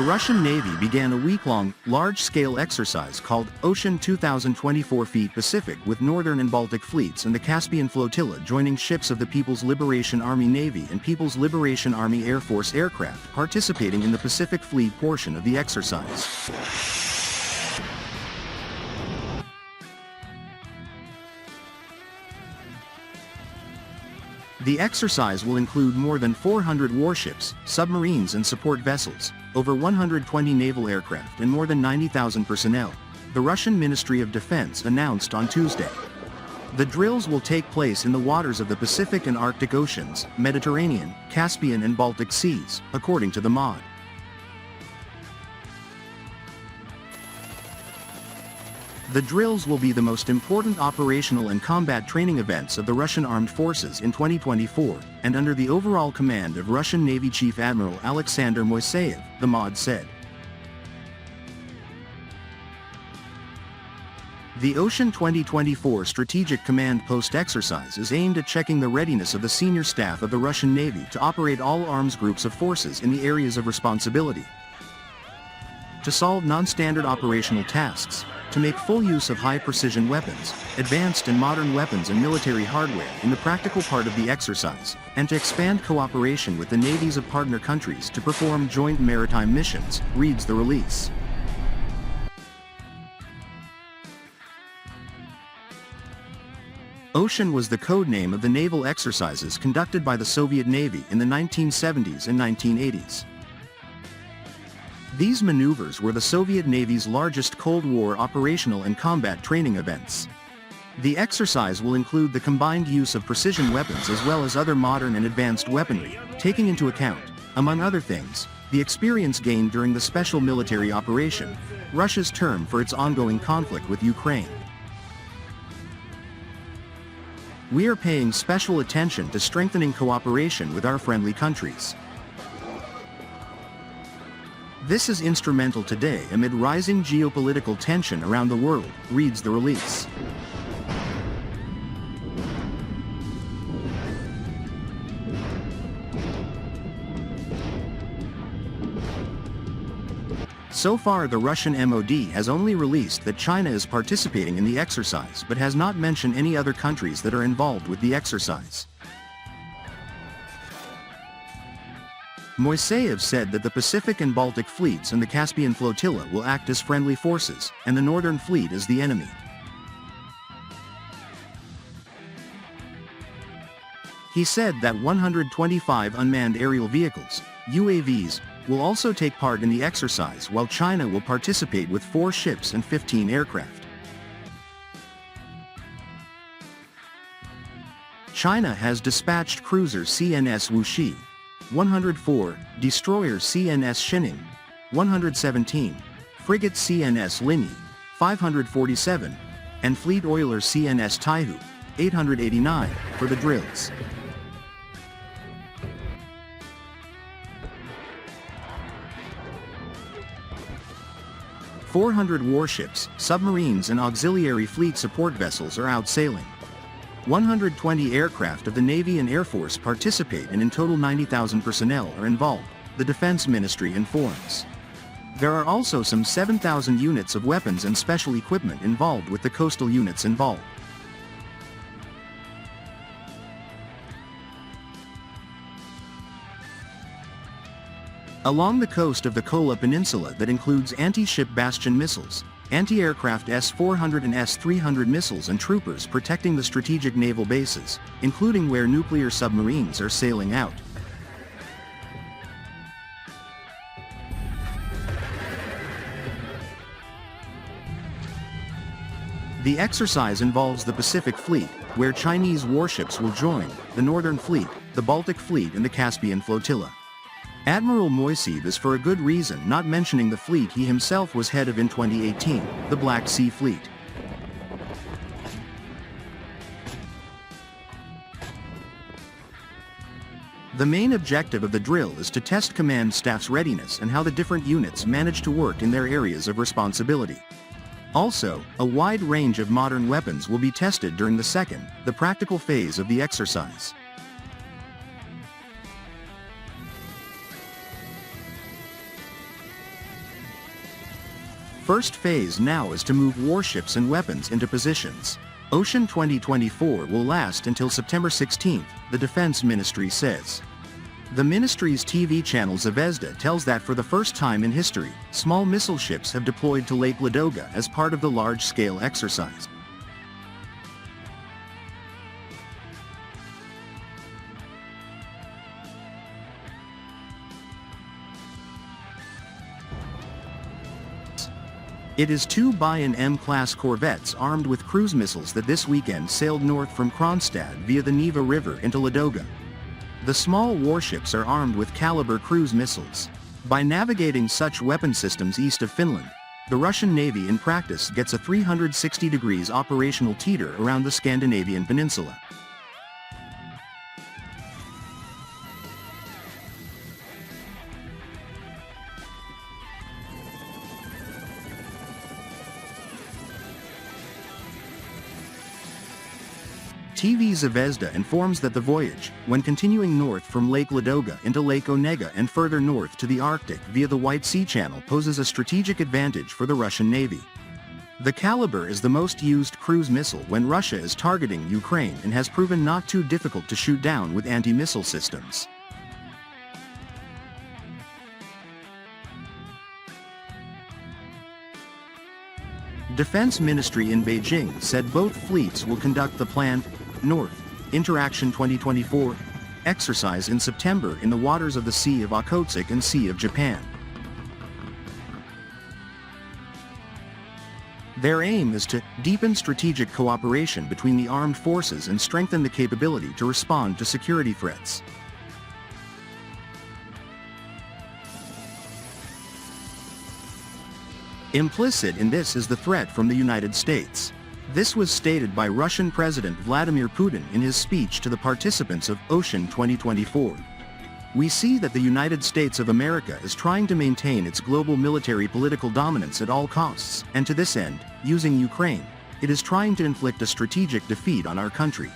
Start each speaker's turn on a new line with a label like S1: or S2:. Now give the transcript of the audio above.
S1: The Russian Navy began a week-long, large-scale exercise called Ocean 2024 Feet Pacific with Northern and Baltic fleets and the Caspian Flotilla joining ships of the People's Liberation Army Navy and People's Liberation Army Air Force aircraft participating in the Pacific Fleet portion of the exercise. The exercise will include more than 400 warships, submarines and support vessels, over 120 naval aircraft and more than 90,000 personnel, the Russian Ministry of Defense announced on Tuesday. The drills will take place in the waters of the Pacific and Arctic Oceans, Mediterranean, Caspian and Baltic Seas, according to the MOD. The drills will be the most important operational and combat training events of the Russian Armed Forces in 2024, and under the overall command of Russian Navy Chief Admiral Alexander Moiseev, the MOD said. The Ocean 2024 Strategic Command Post exercise is aimed at checking the readiness of the senior staff of the Russian Navy to operate all arms groups of forces in the areas of responsibility, to solve non-standard operational tasks, to make full use of high-precision weapons, advanced and modern weapons and military hardware in the practical part of the exercise, and to expand cooperation with the navies of partner countries to perform joint maritime missions, reads the release. Ocean was the code name of the naval exercises conducted by the Soviet Navy in the 1970s and 1980s. These maneuvers were the Soviet Navy's largest Cold War operational and combat training events. The exercise will include the combined use of precision weapons as well as other modern and advanced weaponry, taking into account, among other things, the experience gained during the Special Military Operation, Russia's term for its ongoing conflict with Ukraine. We are paying special attention to strengthening cooperation with our friendly countries. This is instrumental today amid rising geopolitical tension around the world, reads the release. So far, the Russian MOD has only released that China is participating in the exercise but has not mentioned any other countries that are involved with the exercise. Moiseev said that the Pacific and Baltic fleets and the Caspian Flotilla will act as friendly forces, and the Northern Fleet as the enemy. He said that 125 unmanned aerial vehicles, UAVs, will also take part in the exercise while China will participate with 4 ships and 15 aircraft. China has dispatched cruiser CNS Wuxi, 104, destroyer CNS Xining, 117, frigate CNS Linyi, 547, and fleet oiler CNS Taihu, 889, for the drills. "400 warships, submarines and auxiliary fleet support vessels are out sailing. 120 aircraft of the Navy and Air Force participate and in total 90,000 personnel are involved," the Defense Ministry informs. There are also some 7,000 units of weapons and special equipment involved with the coastal units involved. Along the coast of the Kola Peninsula that includes anti-ship Bastion missiles, anti-aircraft S-400 and S-300 missiles and troopers protecting the strategic naval bases, including where nuclear submarines are sailing out. The exercise involves the Pacific Fleet, where Chinese warships will join, the Northern Fleet, the Baltic Fleet and the Caspian Flotilla. Admiral Moiseev is for a good reason not mentioning the fleet he himself was head of in 2018, the Black Sea Fleet. The main objective of the drill is to test command staff's readiness and how the different units manage to work in their areas of responsibility. Also, a wide range of modern weapons will be tested during the second, the practical phase of the exercise. First phase now is to move warships and weapons into positions. Ocean 2024 will last until September 16, the Defense Ministry says. The ministry's TV channel Zvezda tells that for the first time in history, small missile ships have deployed to Lake Ladoga as part of the large-scale exercise. It is 2 Bayan M-class corvettes armed with cruise missiles that this weekend sailed north from Kronstadt via the Neva River into Ladoga. The small warships are armed with caliber cruise missiles. By navigating such weapon systems east of Finland, the Russian Navy in practice gets a 360 degrees operational teeter around the Scandinavian peninsula. TV Zvezda informs that the voyage, when continuing north from Lake Ladoga into Lake Onega and further north to the Arctic via the White Sea Channel, poses a strategic advantage for the Russian Navy. The Caliber is the most used cruise missile when Russia is targeting Ukraine and has proven not too difficult to shoot down with anti-missile systems. Defense Ministry in Beijing said both fleets will conduct the planned North Interaction 2024 exercise in September in the waters of the Sea of Okhotsk and Sea of Japan. Their aim is to deepen strategic cooperation between the armed forces and strengthen the capability to respond to security threats. Implicit in this is the threat from the United States. This was stated by Russian President Vladimir Putin in his speech to the participants of Ocean 2024. We see that the United States of America is trying to maintain its global military political dominance at all costs, and to this end, using Ukraine, it is trying to inflict a strategic defeat on our country.